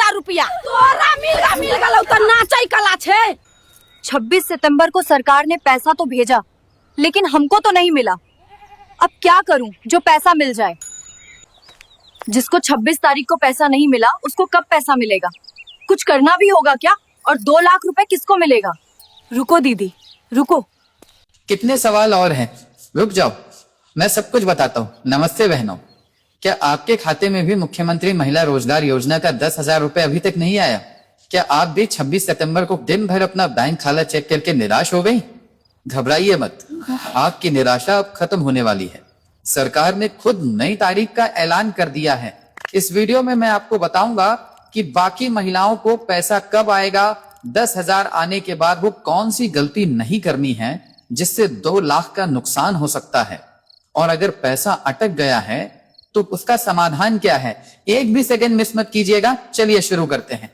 1000 रुपया तोरा मिल गलो त नाचै कला छे। 26 सितंबर को सरकार ने पैसा तो भेजा, लेकिन हमको तो नहीं मिला। अब क्या करूं जो पैसा मिल जाए। जिसको 26 तारीख को पैसा नहीं मिला उसको कब पैसा मिलेगा? कुछ करना भी होगा क्या? और 2 लाख रुपए किसको मिलेगा? रुको दीदी रुको, कितने सवाल और हैं, रुक जाओ, मैं सब कुछ बताता हूँ। नमस्ते बहनों, क्या आपके खाते में भी मुख्यमंत्री महिला रोजगार योजना का 10,000 रुपए अभी तक नहीं आया? क्या आप भी 26 सितंबर को दिन भर अपना बैंक खाला चेक करके निराश हो गई? घबराइए मत, आपकी निराशा अब खत्म होने वाली है। सरकार ने खुद नई तारीख का ऐलान कर दिया है। इस वीडियो में मैं आपको बताऊंगा कि बाकी महिलाओं को पैसा कब आएगा, 10,000 आने के बाद वो कौन सी गलती नहीं करनी है जिससे 2 लाख का नुकसान हो सकता है, और अगर पैसा अटक गया है तो उसका समाधान क्या है। एक भी सेकंड मिस मत कीजिएगा। चलिए शुरू करते हैं।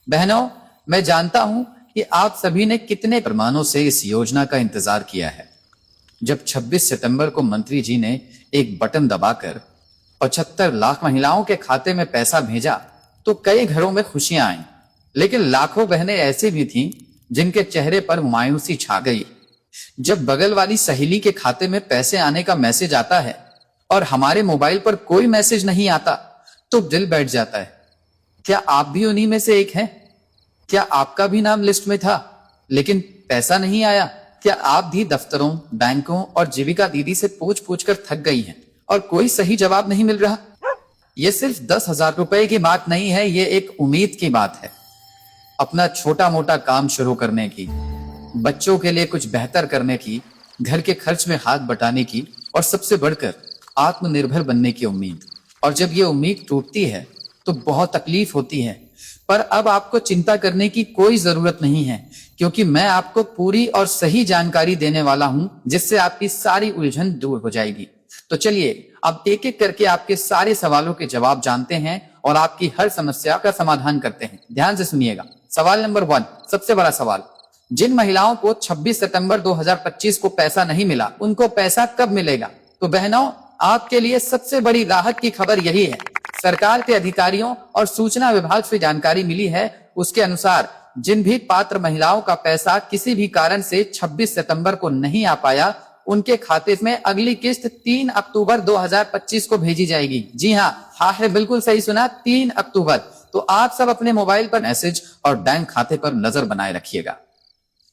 बहनों, मैं जानता हूं कि आप सभी ने कितने प्रमाणों से इस योजना का इंतजार किया है। जब 26 सितंबर को मंत्री जी ने एक बटन दबाकर 75 लाख महिलाओं के खाते में पैसा भेजा तो कई घरों में खुशियां आईं, लेकिन लाखों बहनें ऐसी भी थीं जिनके चेहरे पर मायूसी छा गई। जब बगल वाली सहेली के खाते में पैसे आने का मैसेज आता है और हमारे मोबाइल पर कोई मैसेज नहीं आता तो दिल बैठ जाता है। क्या आप भी उन्हीं में से एक हैं? क्या आपका भी नाम लिस्ट में था लेकिन पैसा नहीं आया? क्या आप भी दफ्तरों, बैंकों और जीविका दीदी से पूछ पूछ कर थक गई हैं और कोई सही जवाब नहीं मिल रहा? ये सिर्फ 10,000 रुपए की बात नहीं है, ये एक उम्मीद की बात है। अपना छोटा मोटा काम शुरू करने की, बच्चों के लिए कुछ बेहतर करने की, घर के खर्च में हाथ बटाने की और सबसे बढ़कर आत्मनिर्भर बनने की उम्मीद। और जब ये उम्मीद टूटती है तो बहुत तकलीफ होती है, पर अब आपको चिंता करने की कोई जरूरत नहीं है, क्योंकि मैं आपको पूरी और सही जानकारी देने वाला हूं जिससे आपकी सारी उलझन दूर हो जाएगी। तो चलिए अब एक एक करके आपके सारे सवालों के जवाब जानते हैं और आपकी हर समस्या का समाधान करते हैं। ध्यान से सुनिएगा। सवाल नंबर 1, सबसे बड़ा सवाल, जिन महिलाओं को 26 सितंबर 2025 को पैसा नहीं मिला उनको पैसा कब मिलेगा? तो बहनों, आपके लिए सबसे बड़ी राहत की खबर यही है। सरकार के अधिकारियों और सूचना विभाग से जानकारी मिली है, उसके अनुसार जिन भी पात्र महिलाओं का पैसा किसी भी कारण से 26 सितंबर को नहीं आ पाया, उनके खाते में अगली किस्त 3 अक्टूबर 2025 को भेजी जाएगी। जी हाँ है, बिल्कुल सही सुना, 3 अक्टूबर। तो आप सब अपने मोबाइल पर मैसेज और बैंक खाते पर नजर बनाए रखिएगा।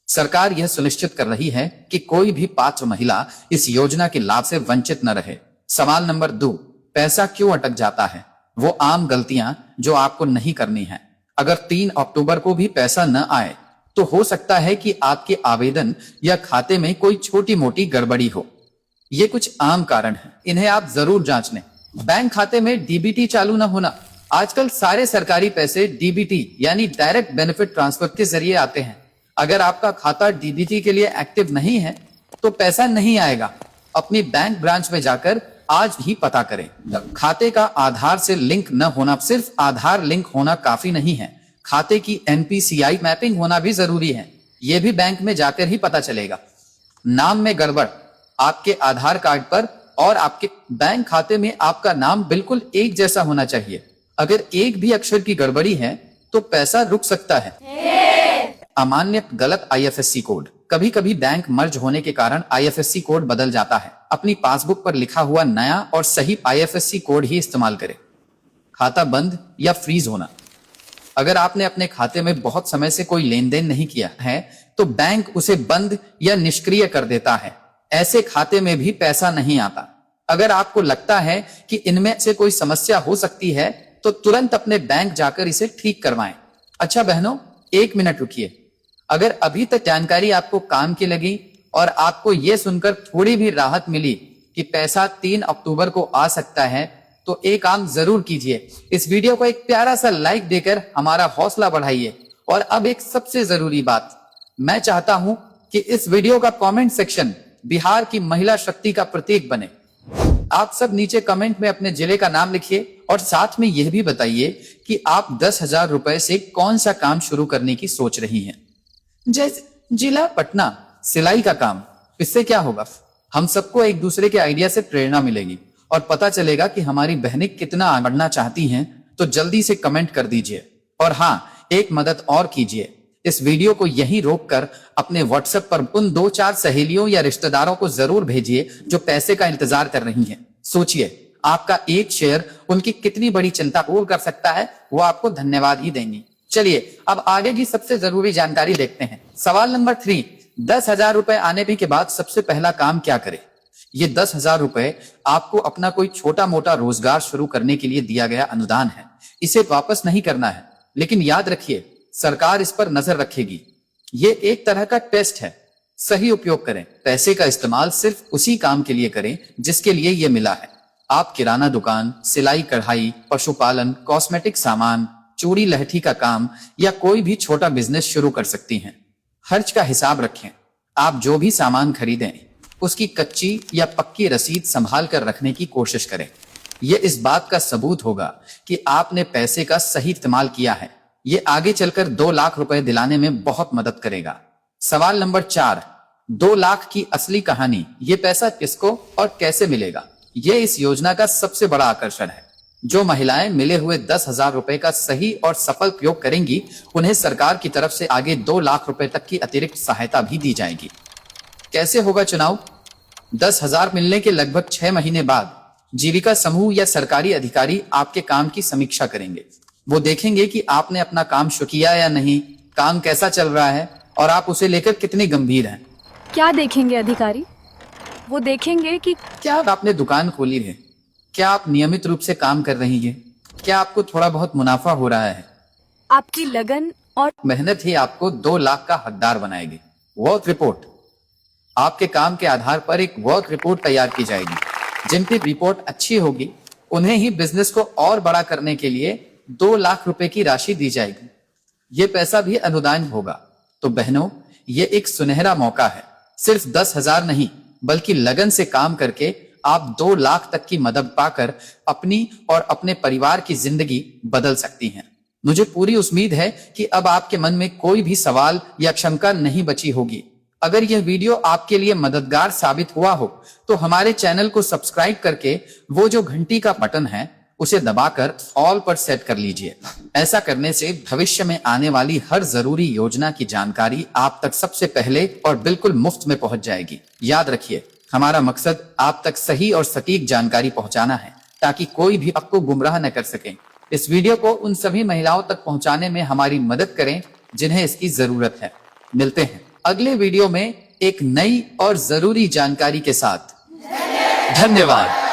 सरकार यह सुनिश्चित कर रही है कि कोई भी पात्र महिला इस योजना के लाभ से वंचित न रहे। सवाल नंबर 2, पैसा क्यों अटक जाता है? वो आम गलतियां जो आपको नहीं करनी है। अगर 3 अक्टूबर को भी पैसा न आए तो हो सकता है कि आपके आवेदन या खाते में कोई छोटी मोटी गड़बड़ी हो। ये कुछ आम कारण है, इन्हें आप जरूर जांच लें। बैंक खाते में डीबीटी चालू न होना। आजकल सारे सरकारी पैसे डीबीटी यानी डायरेक्ट बेनिफिट ट्रांसफर के जरिए आते हैं। अगर आपका खाता डीबीटी के लिए एक्टिव नहीं है तो पैसा नहीं आएगा। अपनी बैंक ब्रांच में जाकर आज ही पता करें। खाते का आधार से लिंक न होना, सिर्फ आधार लिंक होना काफी नहीं है, खाते की एनपीसीआई मैपिंग होना भी जरूरी है। यह भी बैंक में जाकर ही पता चलेगा। नाम में गड़बड़, आपके आधार कार्ड पर और आपके बैंक खाते में आपका नाम बिल्कुल एक जैसा होना चाहिए। अगर एक भी अक्षर की गड़बड़ी है तो पैसा रुक सकता है। अमान्य गलत आईएफएससी कोड, कभी कभी बैंक मर्ज होने के कारण आईएफएससी कोड बदल जाता है। अपनी पासबुक पर लिखा हुआ नया और सही आईएफएससी कोड ही इस्तेमाल करें। खाता बंद या फ्रीज होना, अगर आपने अपने खाते में बहुत समय से कोई लेन देन नहीं किया है तो बैंक उसे बंद या निष्क्रिय कर देता है। ऐसे खाते में भी पैसा नहीं आता। अगर आपको लगता है कि इनमें से कोई समस्या हो सकती है तो तुरंत अपने बैंक जाकर इसे ठीक करवाएं। अच्छा बहनों, 1 मिनट रुकिए। अगर अभी तक जानकारी आपको काम की लगी और आपको यह सुनकर थोड़ी भी राहत मिली कि पैसा 3 अक्टूबर को आ सकता है तो एक काम जरूर कीजिए, इस वीडियो को एक प्यारा सा लाइक देकर हमारा हौसला बढ़ाइए। और अब एक सबसे जरूरी बात, मैं चाहता हूं कि इस वीडियो का कमेंट सेक्शन बिहार की महिला शक्ति का प्रतीक बने। आप सब नीचे कमेंट में अपने जिले का नाम लिखिए और साथ में यह भी बताइए कि आप 10,000 रुपए से कौन सा काम शुरू करने की सोच रही हैं। जैसे जिला पटना, सिलाई का काम। इससे क्या होगा, हम सबको एक दूसरे के आइडिया से प्रेरणा मिलेगी और पता चलेगा कि हमारी बहनें कितना बढ़ना चाहती हैं। तो जल्दी से कमेंट कर दीजिए। और हाँ, एक मदद और कीजिए, इस वीडियो को यहीं रोककर अपने व्हाट्सएप पर उन 2-4 सहेलियों या रिश्तेदारों को जरूर भेजिए जो पैसे का इंतजार कर रही हैं। सोचिए, आपका एक शेयर उनकी कितनी बड़ी चिंता दूर कर सकता है, वो आपको धन्यवाद ही देंगी। चलिए अब आगे की सबसे जरूरी जानकारी देखते हैं। सवाल नंबर 3, 10,000 रुपए आने के बाद सबसे पहला काम क्या करें? ये 10,000 रुपए आपको अपना कोई छोटा मोटा रोजगार शुरू करने के लिए दिया गया अनुदान है। इसे वापस नहीं करना है, लेकिन याद रखिए सरकार इस पर नजर रखेगी। ये एक तरह का टेस्ट है, सही उपयोग करें। पैसे का इस्तेमाल सिर्फ उसी काम के लिए करें जिसके लिए ये मिला है। आप किराना दुकान, सिलाई कढ़ाई, पशुपालन, कॉस्मेटिक सामान, चूड़ी लहठी का काम या कोई भी छोटा बिजनेस शुरू कर सकती हैं। खर्च का हिसाब रखें। आप जो भी सामान खरीदें उसकी कच्ची या पक्की रसीद संभाल कर रखने की कोशिश करें। यह इस बात का सबूत होगा कि आपने पैसे का सही इस्तेमाल किया है। ये आगे चलकर 2 लाख रुपए दिलाने में बहुत मदद करेगा। सवाल नंबर 4, 2 लाख की असली कहानी। ये पैसा किसको और कैसे मिलेगा? ये इस योजना का सबसे बड़ा आकर्षण है। जो महिलाएं मिले हुए 10,000 रुपए का सही और सफल उपयोग करेंगी, उन्हें सरकार की तरफ से आगे 2 लाख रुपए तक की अतिरिक्त सहायता भी दी जाएगी। कैसे होगा चुनाव? 10,000 मिलने के लगभग 6 महीने बाद जीविका समूह या सरकारी अधिकारी आपके काम की समीक्षा करेंगे। वो देखेंगे कि आपने अपना काम शुरू किया या नहीं, काम कैसा चल रहा है और आप उसे लेकर कितने गंभीर हैं। क्या देखेंगे अधिकारी? वो देखेंगे कि क्या आपने दुकान खोली है, क्या आप नियमित रूप से काम कर रही हैं, क्या आपको थोड़ा बहुत मुनाफा हो रहा है। आपकी लगन और मेहनत ही आपको 2 लाख का हकदार बनाएगी। वर्क रिपोर्ट, आपके काम के आधार पर एक वर्क रिपोर्ट तैयार की जाएगी। जिनकी रिपोर्ट अच्छी होगी उन्हें ही बिजनेस को और बड़ा करने के लिए 2 लाख रुपए की राशि दी जाएगी। ये पैसा भी अनुदान होगा। तो बहनों, ये एक सुनहरा मौका है। सिर्फ 10,000 नहीं बल्कि लगन से काम करके आप 2 लाख तक की मदद पाकर अपनी और अपने परिवार की जिंदगी बदल सकती हैं। मुझे पूरी उम्मीद है कि अब आपके मन में कोई भी सवाल या शंका नहीं बची होगी। अगर यह वीडियो आपके लिए मददगार साबित हुआ हो तो हमारे चैनल को सब्सक्राइब करके वो जो घंटी का बटन है उसे दबाकर ऑल पर सेट कर लीजिए। ऐसा करने से भविष्य में आने वाली हर जरूरी योजना की जानकारी आप तक सबसे पहले और बिल्कुल मुफ्त में पहुंच जाएगी। याद रखिए, हमारा मकसद आप तक सही और सटीक जानकारी पहुंचाना है ताकि कोई भी आपको गुमराह न कर सके। इस वीडियो को उन सभी महिलाओं तक पहुंचाने में हमारी मदद करें जिन्हें इसकी जरूरत है। मिलते हैं अगले वीडियो में एक नई और जरूरी जानकारी के साथ। धन्यवाद।